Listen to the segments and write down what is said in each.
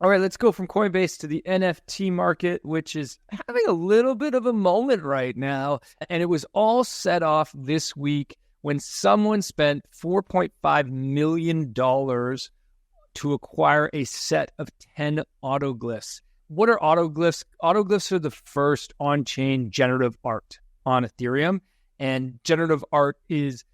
All right, let's go from Coinbase to the NFT market, which is having a little bit of a moment right now. And it was all set off this week when someone spent $4.5 million to acquire a set of 10 autoglyphs. What are autoglyphs? Autoglyphs are the first on-chain generative art on Ethereum. And generative art is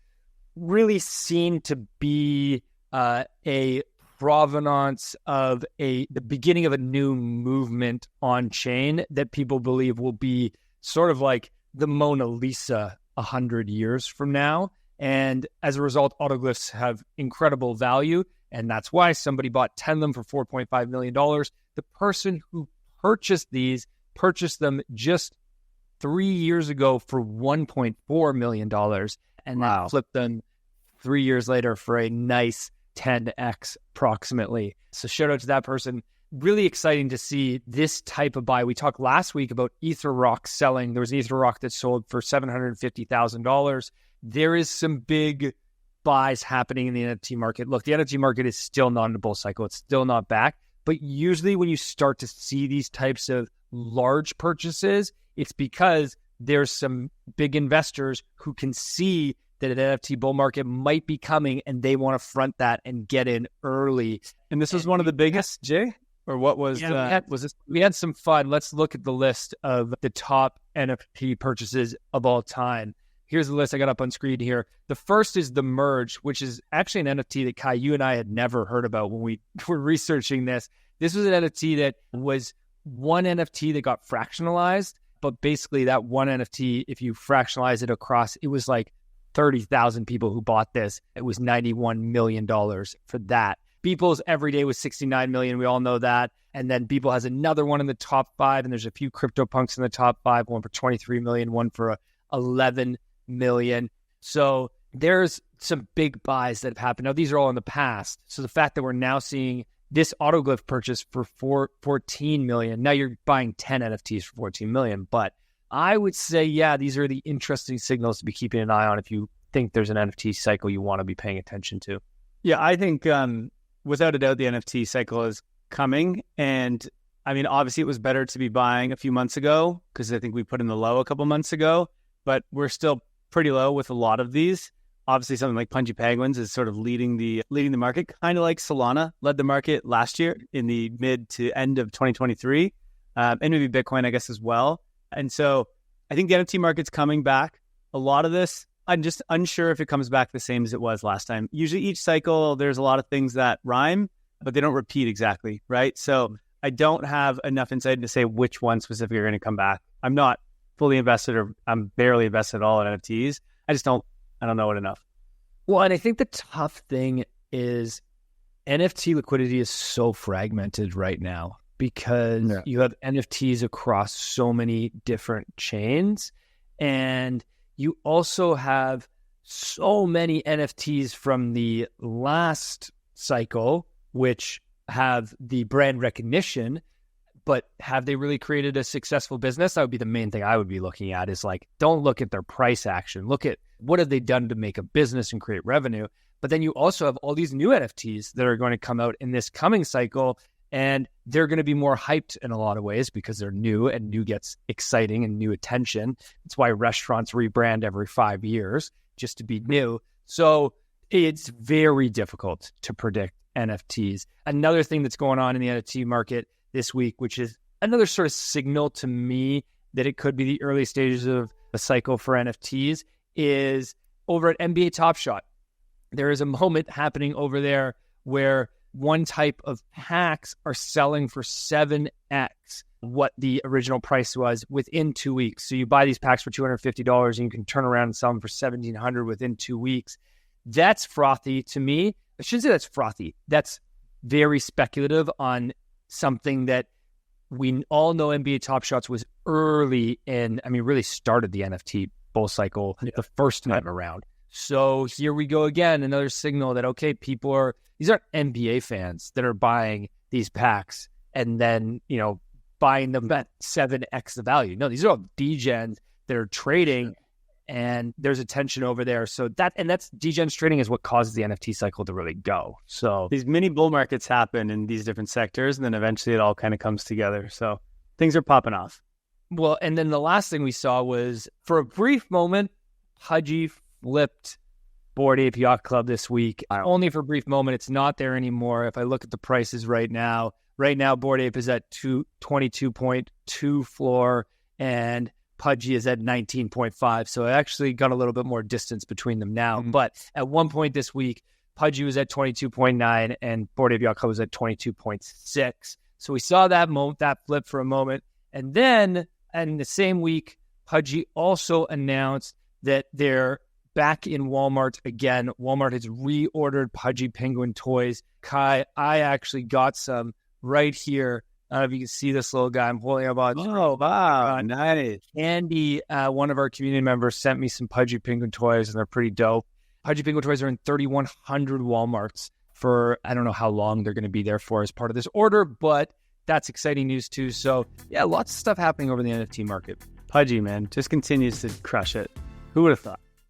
really seen to be a provenance of the beginning of a new movement on chain that people believe will be sort of like the Mona Lisa 100 years from now. And as a result, autoglyphs have incredible value. And that's why somebody bought 10 of them for $4.5 million. The person who purchased them just 3 years ago for $1.4 million. And wow, then flipped them 3 years later for a nice 10x approximately. So shout out to that person. Really exciting to see this type of buy. We talked last week about Ether Rock selling. There was an Ether Rock that sold for $750,000. There is some big buys happening in the NFT market. Look, the NFT market is still not in a bull cycle. It's still not back. But usually when you start to see these types of large purchases, it's because there's some big investors who can see that an NFT bull market might be coming and they want to front that and get in early. And this was one of the biggest, Jay? Or what was we had some fun. Let's look at the list of the top NFT purchases of all time. Here's the list I got up on screen here. The first is the Merge, which is actually an NFT that Kai, you and I had never heard about when we were researching this. This was an NFT that was one NFT that got fractionalized, but basically that one NFT, if you fractionalize it across, it was like 30,000 people who bought this. It was $91 million for that. Beeple's everyday was 69 million. We all know that. And then Beeple has another one in the top 5, and there's a few CryptoPunks in the top 5, one for 23 million, one for 11 million. So there's some big buys that have happened. Now, these are all in the past. So the fact that we're now seeing this autoglyph purchase for 14 million. Now you're buying 10 NFTs for 14 million, but I would say, yeah, these are the interesting signals to be keeping an eye on if you think there's an NFT cycle you want to be paying attention to. Yeah, I think without a doubt, the NFT cycle is coming. And I mean, obviously it was better to be buying a few months ago because I think we put in the low a couple months ago, but we're still pretty low with a lot of these. Obviously something like Pudgy Penguins is sort of leading the market, kind of like Solana led the market last year in the mid to end of 2023. And maybe Bitcoin, I guess, as well. And so I think the NFT market's coming back. A lot of this, I'm just unsure if it comes back the same as it was last time. Usually each cycle, there's a lot of things that rhyme, but they don't repeat exactly, right? So I don't have enough insight to say which one specifically are going to come back. I'm not fully invested, or I'm barely invested at all in NFTs. I don't know it enough. Well, and I think the tough thing is NFT liquidity is so fragmented right now, because you have NFTs across so many different chains, and you also have so many NFTs from the last cycle, which have the brand recognition, but have they really created a successful business? That would be the main thing I would be looking at, is like, don't look at their price action. Look at what have they done to make a business and create revenue. But then you also have all these new NFTs that are going to come out in this coming cycle, and they're going to be more hyped in a lot of ways because they're new, and new gets exciting and new attention. It's why restaurants rebrand every 5 years, just to be new. So it's very difficult to predict NFTs. Another thing that's going on in the NFT market this week, which is another sort of signal to me that it could be the early stages of a cycle for NFTs, is over at NBA Top Shot. There is a moment happening over there where one type of packs are selling for 7x what the original price was within 2 weeks. So you buy these packs for $250 and you can turn around and sell them for $1,700 within 2 weeks. That's frothy to me. I shouldn't say that's frothy. That's very speculative on something that we all know NBA Top Shots was early in, really started the NFT bull cycle the first time around. So here we go again, another signal that, okay, these aren't NBA fans that are buying these packs and then, buying them at 7x the value. No, these are all degens that are trading and there's a tension over there. So that's degens trading is what causes the NFT cycle to really go. So these mini bull markets happen in these different sectors, and then eventually it all kind of comes together. So things are popping off. Well, and then the last thing we saw was, for a brief moment, Pudgy flipped Bored Ape Yacht Club this week. Only for a brief moment. It's not there anymore. If I look at the prices right now, Bored Ape is at 22.2 floor, and Pudgy is at 19.5. So I actually got a little bit more distance between them now. But at one point this week, Pudgy was at 22.9 and Bored Ape Yacht Club was at 22.6. So we saw that flip for a moment. And then in the same week, Pudgy also announced that they're back in Walmart again. Walmart has reordered Pudgy Penguin toys. Kai, I actually got some right here. I don't know if you can see this little guy I'm holding up on. Oh, wow. Nice. Andy, one of our community members, sent me some Pudgy Penguin toys, and they're pretty dope. Pudgy Penguin toys are in 3,100 Walmarts for, I don't know how long they're going to be there for as part of this order, but that's exciting news too. So yeah, lots of stuff happening over the NFT market. Pudgy, man, just continues to crush it. Who would have thought?